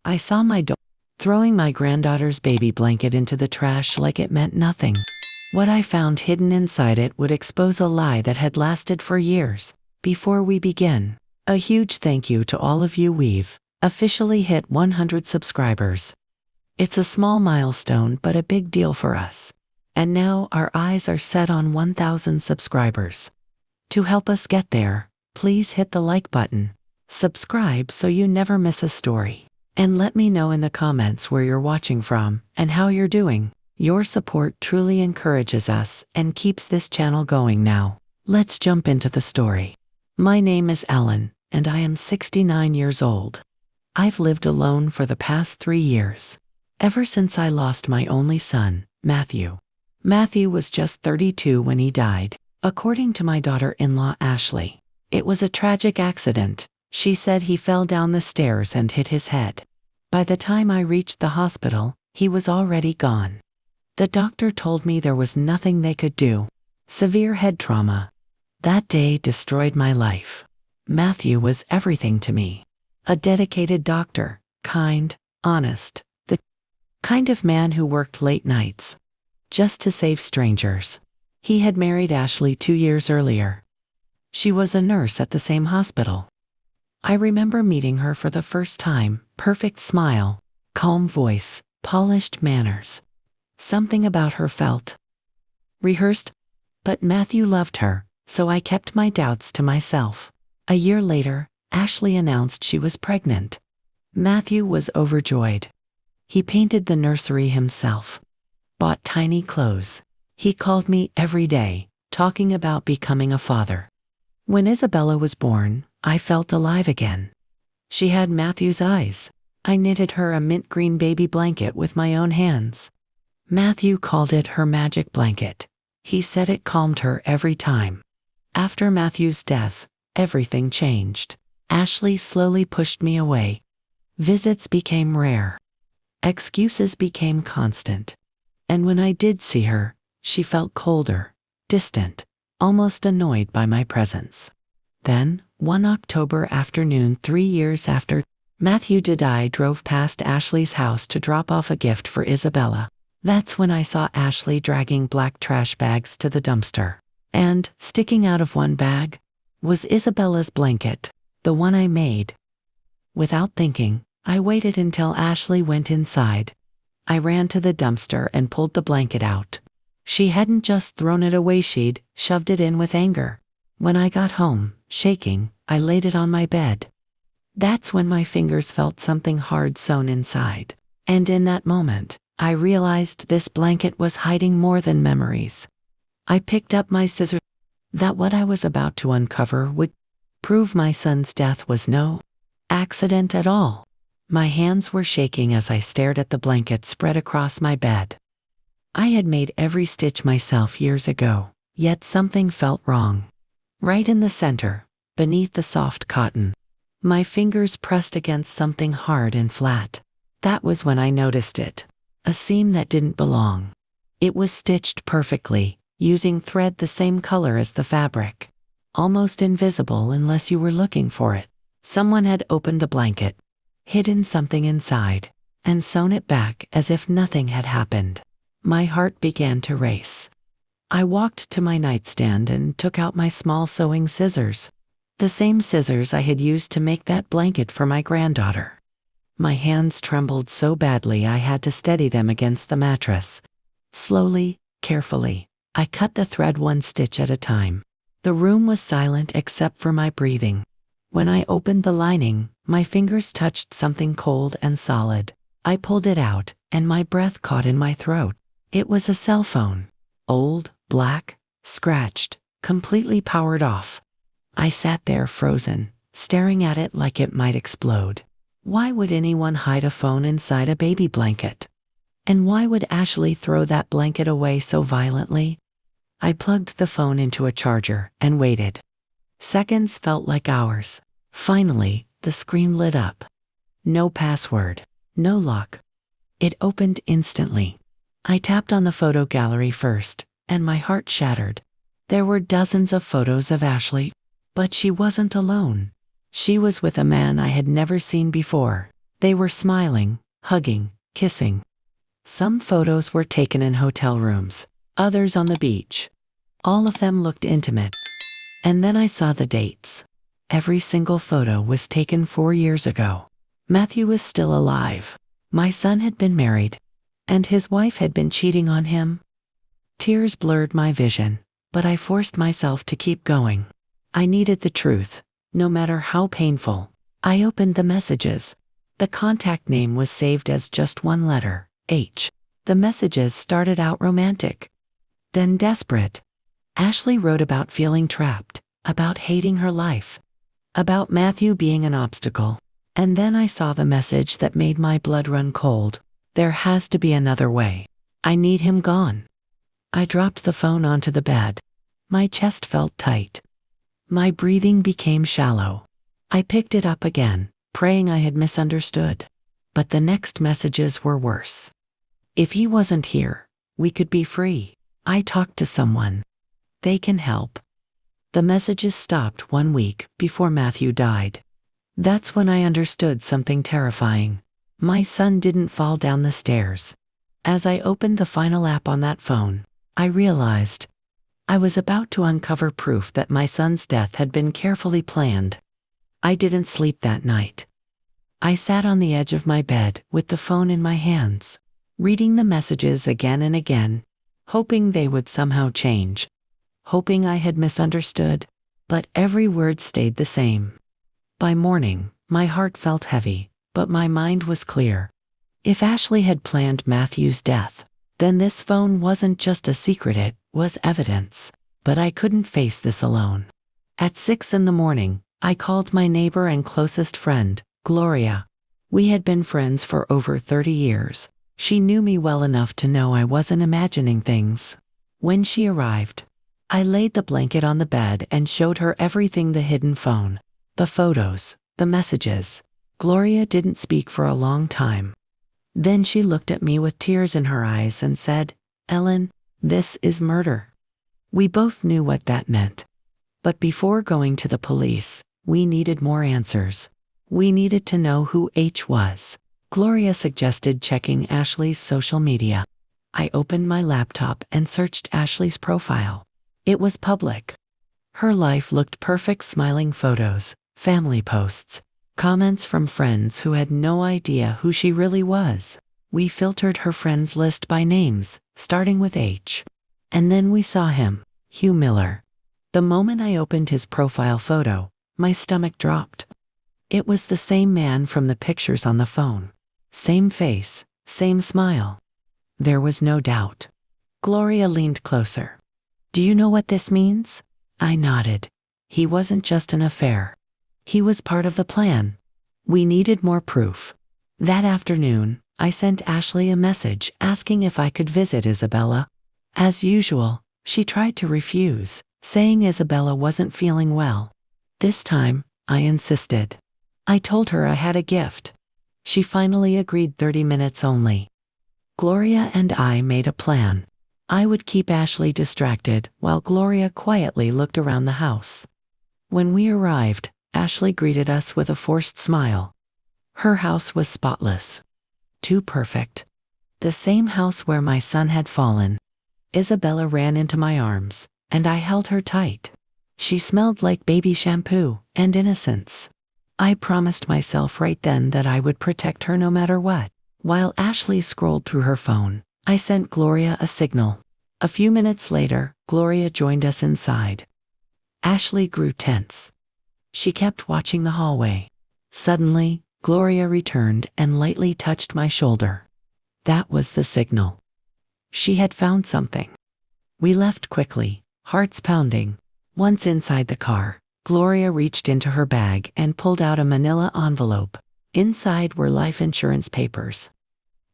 I saw my daughter throwing my granddaughter's baby blanket into the trash like it meant nothing. What I found hidden inside it would expose a lie that had lasted for years. Before we begin, a huge thank you to all of you. We've officially hit 100 subscribers. It's a small milestone but a big deal for us. And now our eyes are set on 1,000 subscribers. To help us get there, please hit the like button, subscribe so you never miss a story, and let me know in the comments where you're watching from and how you're doing. Your support truly encourages us and keeps this channel going. Now, let's jump into the story. My name is Ellen, and I am 69 years old. I've lived alone for the past 3 years, ever since I lost my only son, Matthew. Matthew was just 32 when he died. According to my daughter-in-law Ashley, it was a tragic accident. She said he fell down the stairs and hit his head. By the time I reached the hospital, he was already gone. The doctor told me there was nothing they could do. Severe head trauma. That day destroyed my life. Matthew was everything to me. A dedicated doctor, kind, honest, the kind of man who worked late nights just to save strangers. He had married Ashley 2 years earlier. She was a nurse at the same hospital. I remember meeting her for the first time. Perfect smile, calm voice, polished manners. Something about her felt rehearsed, but Matthew loved her, so I kept my doubts to myself. A year later, Ashley announced she was pregnant. Matthew was overjoyed. He painted the nursery himself, bought tiny clothes. He called me every day, talking about becoming a father. When Isabella was born, I felt alive again. She had Matthew's eyes. I knitted her a mint green baby blanket with my own hands. Matthew called it her magic blanket. He said it calmed her every time. After Matthew's death, everything changed. Ashley slowly pushed me away. Visits became rare. Excuses became constant. And when I did see her, she felt colder, distant, almost annoyed by my presence. Then, one October afternoon 3 years after Matthew died, I drove past Ashley's house to drop off a gift for Isabella. That's when I saw Ashley dragging black trash bags to the dumpster. And, sticking out of one bag, was Isabella's blanket, the one I made. Without thinking, I waited until Ashley went inside. I ran to the dumpster and pulled the blanket out. She hadn't just thrown it away, she'd shoved it in with anger. When I got home, shaking, I laid it on my bed. That's when my fingers felt something hard sewn inside. And in that moment, I realized this blanket was hiding more than memories. I picked up my scissors. That what I was about to uncover would prove my son's death was no accident at all. My hands were shaking as I stared at the blanket spread across my bed. I had made every stitch myself years ago, yet something felt wrong. Right in the center, beneath the soft cotton, my fingers pressed against something hard and flat. That was when I noticed it. A seam that didn't belong. It was stitched perfectly, using thread the same color as the fabric. Almost invisible unless you were looking for it. Someone had opened the blanket, hidden something inside, and sewn it back as if nothing had happened. My heart began to race. I walked to my nightstand and took out my small sewing scissors. The same scissors I had used to make that blanket for my granddaughter. My hands trembled so badly I had to steady them against the mattress. Slowly, carefully, I cut the thread one stitch at a time. The room was silent except for my breathing. When I opened the lining, my fingers touched something cold and solid. I pulled it out, and my breath caught in my throat. It was a cell phone. Old, black, scratched, completely powered off. I sat there frozen, staring at it like it might explode. Why would anyone hide a phone inside a baby blanket? And why would Ashley throw that blanket away so violently? I plugged the phone into a charger and waited. Seconds felt like hours. Finally, the screen lit up. No password, no lock. It opened instantly. I tapped on the photo gallery first, and my heart shattered. There were dozens of photos of Ashley, but she wasn't alone. She was with a man I had never seen before. They were smiling, hugging, kissing. Some photos were taken in hotel rooms, others on the beach. All of them looked intimate. And then I saw the dates. Every single photo was taken 4 years ago. Matthew was still alive. My son had been married, and his wife had been cheating on him. Tears blurred my vision, but I forced myself to keep going. I needed the truth, no matter how painful. I opened the messages. The contact name was saved as just one letter, H. The messages started out romantic, then desperate. Ashley wrote about feeling trapped, about hating her life, about Matthew being an obstacle. And then I saw the message that made my blood run cold. There has to be another way. I need him gone. I dropped the phone onto the bed. My chest felt tight. My breathing became shallow. I picked it up again, praying I had misunderstood. But the next messages were worse. If he wasn't here, we could be free. I talked to someone. They can help. The messages stopped 1 week before Matthew died. That's when I understood something terrifying. My son didn't fall down the stairs. As I opened the final app on that phone, I realized I was about to uncover proof that my son's death had been carefully planned. I didn't sleep that night. I sat on the edge of my bed with the phone in my hands, reading the messages again and again, hoping they would somehow change, hoping I had misunderstood, but every word stayed the same. By morning, my heart felt heavy, but my mind was clear. If Ashley had planned Matthew's death, then this phone wasn't just a secret, it was evidence. But I couldn't face this alone. At 6 in the morning, I called my neighbor and closest friend, Gloria. We had been friends for over 30 years. She knew me well enough to know I wasn't imagining things. When she arrived, I laid the blanket on the bed and showed her everything: the hidden phone, the photos, the messages. Gloria didn't speak for a long time. Then she looked at me with tears in her eyes and said, "Ellen, this is murder." We both knew what that meant. But before going to the police, we needed more answers. We needed to know who H was. Gloria suggested checking Ashley's social media. I opened my laptop and searched Ashley's profile. It was public. Her life looked perfect: smiling photos, family posts, comments from friends who had no idea who she really was. We filtered her friends list by names, starting with H. And then we saw him, Hugh Miller. The moment I opened his profile photo, my stomach dropped. It was the same man from the pictures on the phone. Same face, same smile. There was no doubt. Gloria leaned closer. "Do you know what this means?" I nodded. He wasn't just an affair. He was part of the plan. We needed more proof. That afternoon, I sent Ashley a message asking if I could visit Isabella. As usual, she tried to refuse, saying Isabella wasn't feeling well. This time, I insisted. I told her I had a gift. She finally agreed. 30 minutes only. Gloria and I made a plan. I would keep Ashley distracted while Gloria quietly looked around the house. When we arrived, Ashley greeted us with a forced smile. Her house was spotless. Too perfect. The same house where my son had fallen. Isabella ran into my arms, and I held her tight. She smelled like baby shampoo and innocence. I promised myself right then that I would protect her no matter what. While Ashley scrolled through her phone, I sent Gloria a signal. A few minutes later, Gloria joined us inside. Ashley grew tense. She kept watching the hallway. Suddenly, Gloria returned and lightly touched my shoulder. That was the signal. She had found something. We left quickly, hearts pounding. Once inside the car, Gloria reached into her bag and pulled out a manila envelope. Inside were life insurance papers.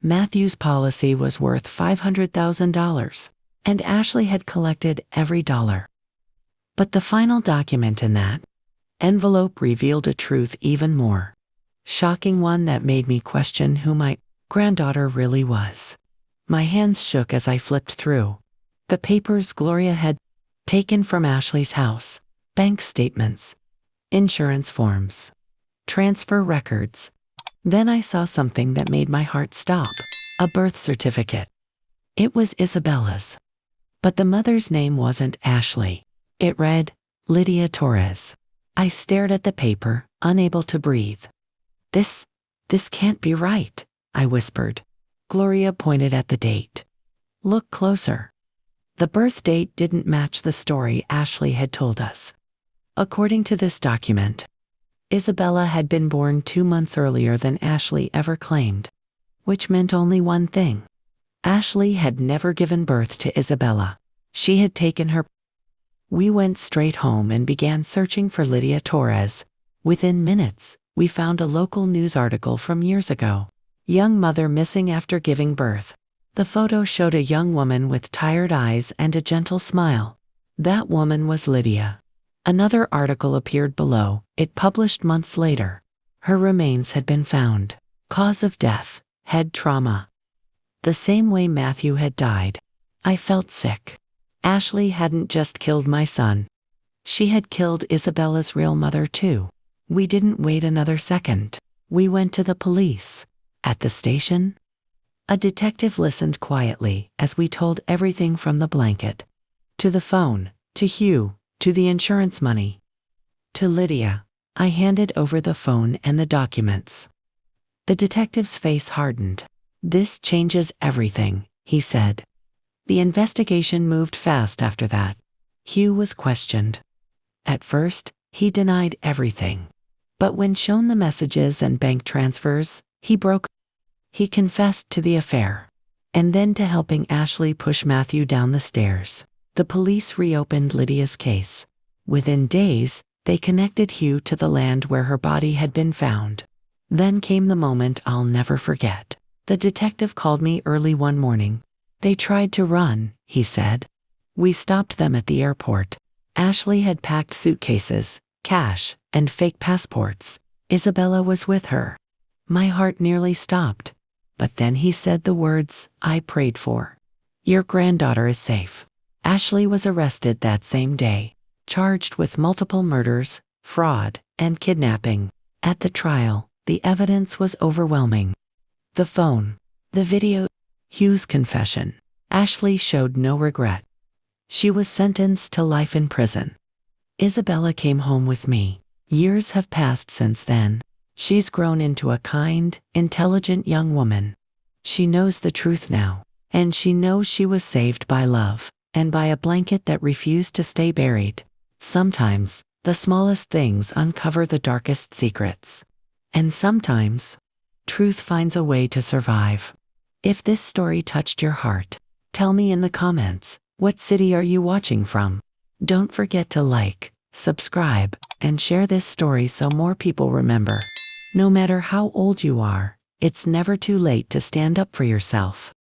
Matthew's policy was worth $500,000, and Ashley had collected every dollar. But the final document in that envelope revealed a truth even more shocking, one that made me question who my granddaughter really was. My hands shook as I flipped through the papers Gloria had taken from Ashley's house: bank statements, insurance forms, transfer records. Then I saw something that made my heart stop. A birth certificate. It was Isabella's. But the mother's name wasn't Ashley. It read, Lydia Torres. I stared at the paper, unable to breathe. This can't be right, I whispered. Gloria pointed at the date. Look closer. The birth date didn't match the story Ashley had told us. According to this document, Isabella had been born 2 months earlier than Ashley ever claimed, which meant only one thing. Ashley had never given birth to Isabella. She had taken her. We went straight home and began searching for Lydia Torres. Within minutes, we found a local news article from years ago. Young mother missing after giving birth. The photo showed a young woman with tired eyes and a gentle smile. That woman was Lydia. Another article appeared below, it published months later. Her remains had been found. Cause of death, head trauma. The same way Matthew had died. I felt sick. Ashley hadn't just killed my son. She had killed Isabella's real mother too. We didn't wait another second. We went to the police. At the station? A detective listened quietly as we told everything from the blanket, to the phone, to Hugh, to the insurance money, to Lydia. I handed over the phone and the documents. The detective's face hardened. This changes everything, he said. The investigation moved fast after that. Hugh was questioned. At first, he denied everything. But when shown the messages and bank transfers, he broke. He confessed to the affair. And then to helping Ashley push Matthew down the stairs. The police reopened Lydia's case. Within days, they connected Hugh to the land where her body had been found. Then came the moment I'll never forget. The detective called me early one morning. They tried to run, he said. We stopped them at the airport. Ashley had packed suitcases, cash, and fake passports. Isabella was with her. My heart nearly stopped. But then he said the words I prayed for. Your granddaughter is safe. Ashley was arrested that same day, charged with multiple murders, fraud, and kidnapping. At the trial, the evidence was overwhelming. The phone, the video, Hugh's confession. Ashley showed no regret. She was sentenced to life in prison. Isabella came home with me. Years have passed since then. She's grown into a kind, intelligent young woman. She knows the truth now, and she knows she was saved by love, and by a blanket that refused to stay buried. Sometimes, the smallest things uncover the darkest secrets. And sometimes, truth finds a way to survive. If this story touched your heart, tell me in the comments, what city are you watching from? Don't forget to like, subscribe, and share this story so more people remember. No matter how old you are, it's never too late to stand up for yourself.